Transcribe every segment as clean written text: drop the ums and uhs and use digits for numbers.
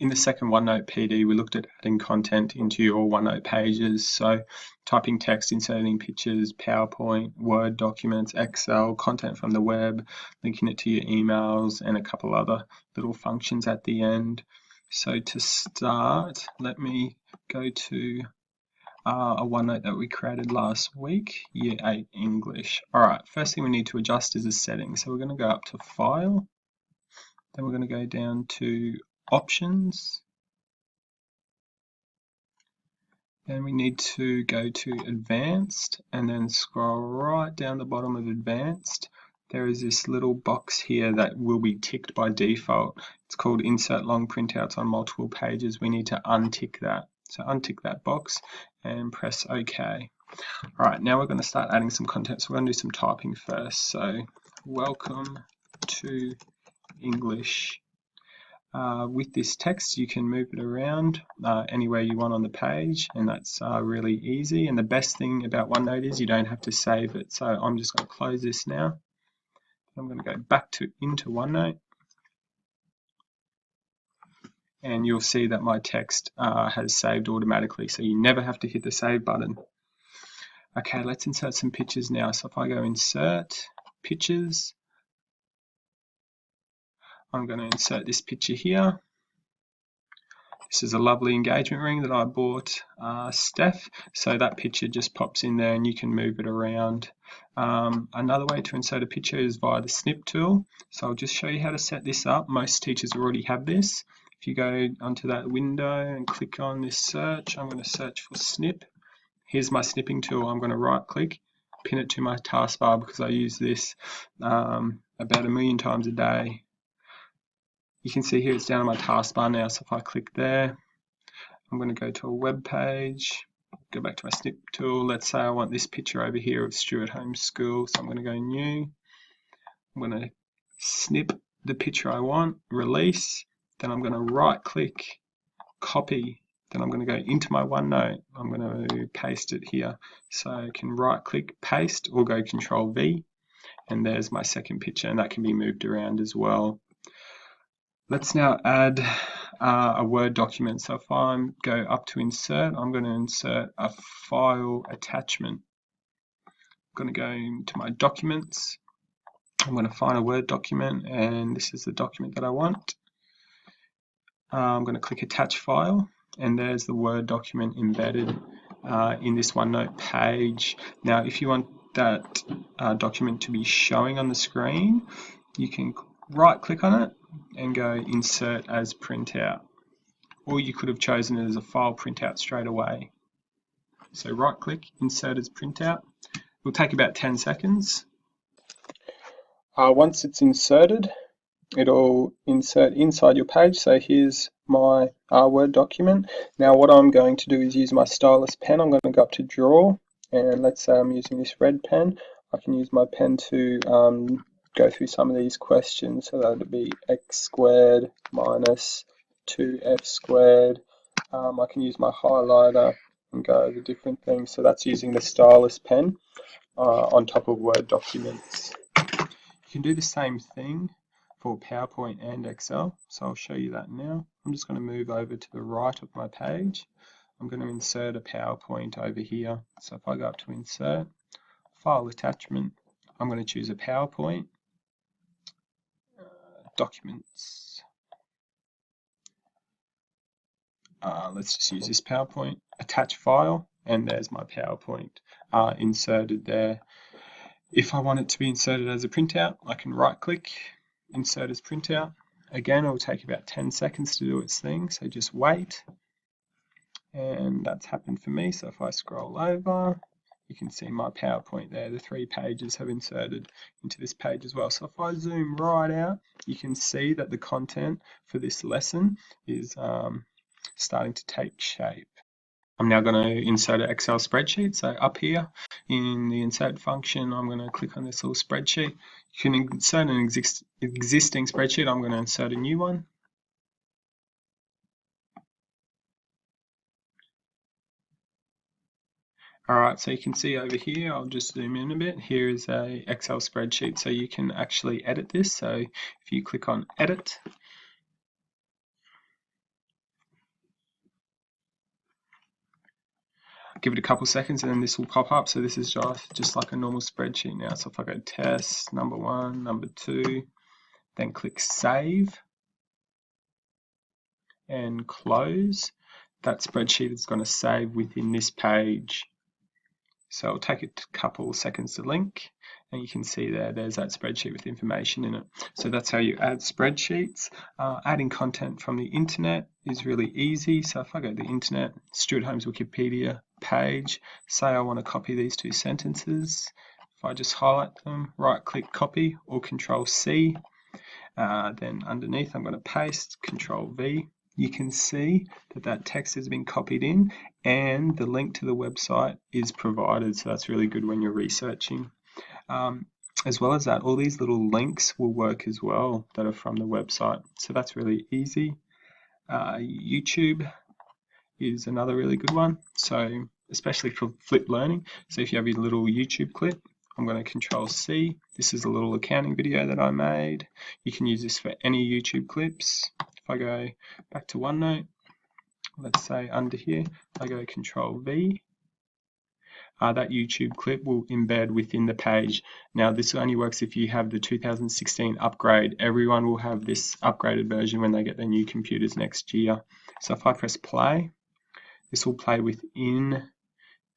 In the second OneNote PD, we looked at adding content into your OneNote pages. So typing text, inserting pictures, PowerPoint, Word documents, Excel, content from the web, linking it to your emails, and a couple other little functions at the end. So to start, let me go to a OneNote that we created last week, Year 8 English. All right, first thing we need to adjust is the settings. So we're going to go up to File, then we're going to go down to Options. Then we need to go to Advanced and then scroll right down the bottom of Advanced. There is this little box here that will be ticked by default. It's called Insert Long Printouts on Multiple Pages. We need to untick that. So untick that box and press OK. All right, now we're going to start adding some content. So we're going to do some typing first. So welcome to English. With this text, you can move it around anywhere you want on the page, and that's really easy. And the best thing about OneNote is you don't have to save it. So I'm just going to close this now. I'm going to go back into OneNote, and you'll see that my text has saved automatically. So you never have to hit the save button. Okay, let's insert some pictures now. So if I go Insert, Pictures, I'm going to insert this picture here. This is a lovely engagement ring that I bought Steph, so that picture just pops in there and you can move it around. Another way to insert a picture is via the snip tool. So I'll just show you how to set this up. Most teachers already have this. If you go onto that window and click on this search, I'm going to search for snip. Here's my snipping tool. I'm going to right click, pin it to my taskbar because I use this about 1 million times a day. You can see here it's down on my taskbar now, so if I click there, I'm going to go to a web page, go back to my snip tool. Let's say I want this picture over here of Stuart Home School, so I'm going to go New. I'm going to snip the picture I want, Release, then I'm going to right click, Copy, then I'm going to go into my OneNote. I'm going to paste it here. So I can right click, Paste, or go Control V, and there's my second picture, and that can be moved around as well. Let's now add a Word document. So if I go up to Insert, I'm going to insert a file attachment. I'm going to go into my documents. I'm going to find a Word document, and this is the document that I want. I'm going to click Attach File, and there's the Word document embedded in this OneNote page. Now, if you want that document to be showing on the screen, you can right click on it and go Insert as Printout, or you could have chosen it as a file printout straight away. So right click, Insert as Printout. It will take about 10 seconds. Once it's inserted, it'll insert inside your page. So here's my Word document. Now what I'm going to do is use my stylus pen. I'm going to go up to Draw, and let's say I'm using this red pen. I can use my pen to go through some of these questions. So that would be x squared minus 2f squared. I can use my highlighter and go over different things. So that's using the stylus pen on top of Word documents. You can do the same thing for PowerPoint and Excel. So I'll show you that now. I'm just going to move over to the right of my page. I'm going to insert a PowerPoint over here. So if I go up to Insert, File Attachment, I'm going to choose a PowerPoint. Documents. Let's just use this PowerPoint. Attach file, and there's my PowerPoint inserted there. If I want it to be inserted as a printout, I can right click, Insert as Printout. Again, it will take about 10 seconds to do its thing, so just wait. And that's happened for me. So if I scroll over, you can see my PowerPoint there. The 3 pages have inserted into this page as well. So if I zoom right out, you can see that the content for this lesson is starting to take shape. I'm now going to insert an Excel spreadsheet. So up here in the Insert function, I'm going to click on this little spreadsheet. You can insert an existing spreadsheet. I'm going to insert a new one. Alright, so you can see over here, I'll just zoom in a bit. Here is a Excel spreadsheet, so you can actually edit this. So if you click on Edit, Give it a couple seconds and then this will pop up. So this is just like a normal spreadsheet now. So if I go test, number 1, number 2, then click save and close, that spreadsheet is going to save within this page. So it'll take a couple seconds to link, and you can see there's that spreadsheet with information in it. So that's how you add spreadsheets. Adding content from the internet is really easy. So if I go to the internet, Stuart Holmes Wikipedia page, say I want to copy these 2 sentences. If I just highlight them, right click copy or Control C, then underneath I'm going to paste, Control V. You can see that text has been copied in and the link to the website is provided, so that's really good when you're researching. As well as that, all these little links will work as well that are from the website, so that's really easy. YouTube is another really good one, so especially for flip learning. So if you have your little YouTube clip, I'm going to Control C. This is a little accounting video that I made. You can use this for any YouTube clips. If I go back to OneNote, let's say under here, I go Control V. That YouTube clip will embed within the page. Now this only works if you have the 2016 upgrade. Everyone will have this upgraded version when they get their new computers next year. So if I press play, this will play within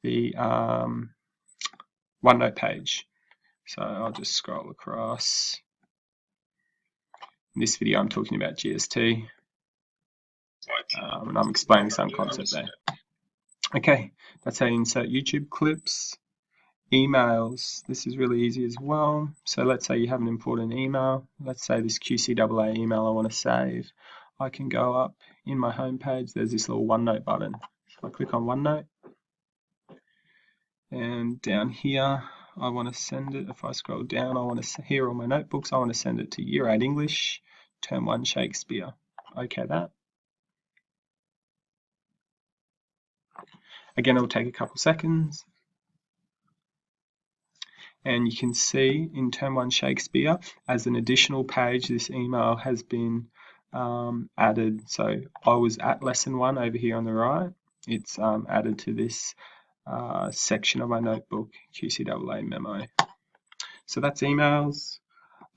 the OneNote page. So I'll just scroll across. In this video I'm talking about GST, and I'm explaining some concept there. Okay, that's how you insert YouTube clips. Emails, this is really easy as well. So let's say you have an important email. Let's say this QCAA email I want to save. I can go up in my home page, there's this little OneNote button. So I click on OneNote, and down here I want to send it. If I scroll down, I want to, here are all my notebooks, I want to send it to Year 8 English, Term 1 Shakespeare. Okay, that. Again, it'll take a couple seconds. And you can see in Term 1 Shakespeare, as an additional page, this email has been added. So I was at lesson 1 over here on the right. It's added to this section of my notebook, QCAA memo. So that's emails.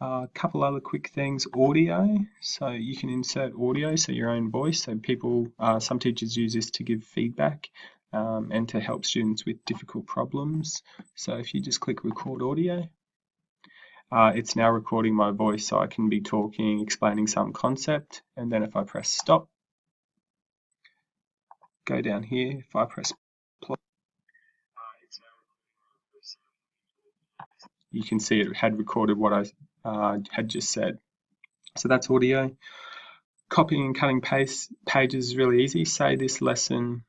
A couple other quick things, audio. So you can insert audio, so your own voice. So people, some teachers use this to give feedback and to help students with difficult problems. So if you just click record audio, it's now recording my voice, so I can be talking, explaining some concept, and then if I press stop, go down here, if I press play, you can see it had recorded what I had just said. So that's audio. Copying and cutting pages is really easy. Say this lesson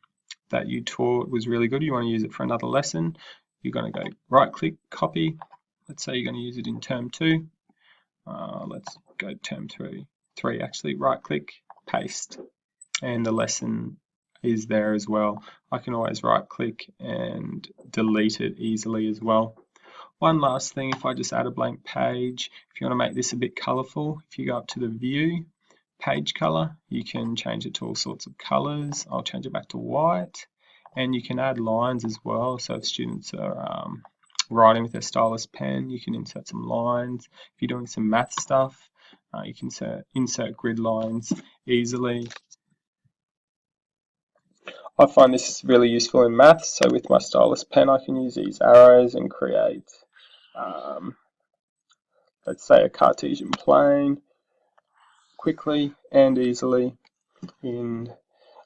that you taught was really good, you want to use it for another lesson, you're going to go right click, copy. Let's say you're going to use it in term 2. Let's go term 3 actually, right click, paste, and the lesson is there as well. I can always right click and delete it easily as well. One last thing, if I just add a blank page, if you want to make this a bit colorful, if you go up to the view, page color, you can change it to all sorts of colors. I'll change it back to white, and you can add lines as well. So if students are writing with their stylus pen, you can insert some lines. If you're doing some math stuff, you can insert grid lines easily. I find this really useful in maths, so with my stylus pen I can use these arrows and create, let's say, a Cartesian plane quickly and easily in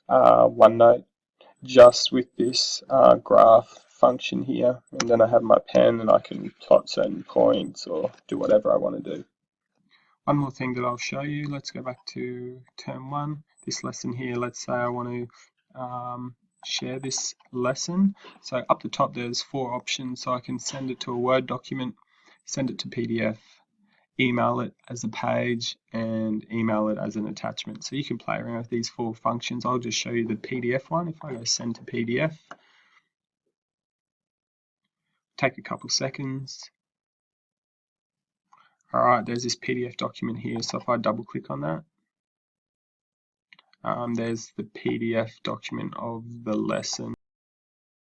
OneNote, just with this graph function here, and then I have my pen and I can plot certain points or do whatever I want to do. One more thing that I'll show you, let's go back to term 1, this lesson here. Let's say I want to share this lesson. So up the top there's 4 options, so I can send it to a Word document, send it to PDF, email it as a page, and email it as an attachment. So you can play around with these 4 functions. I'll just show you the PDF one. If I go send to PDF, take a couple seconds. Alright, there's this PDF document here, so if I double click on that, there's the PDF document of the lesson.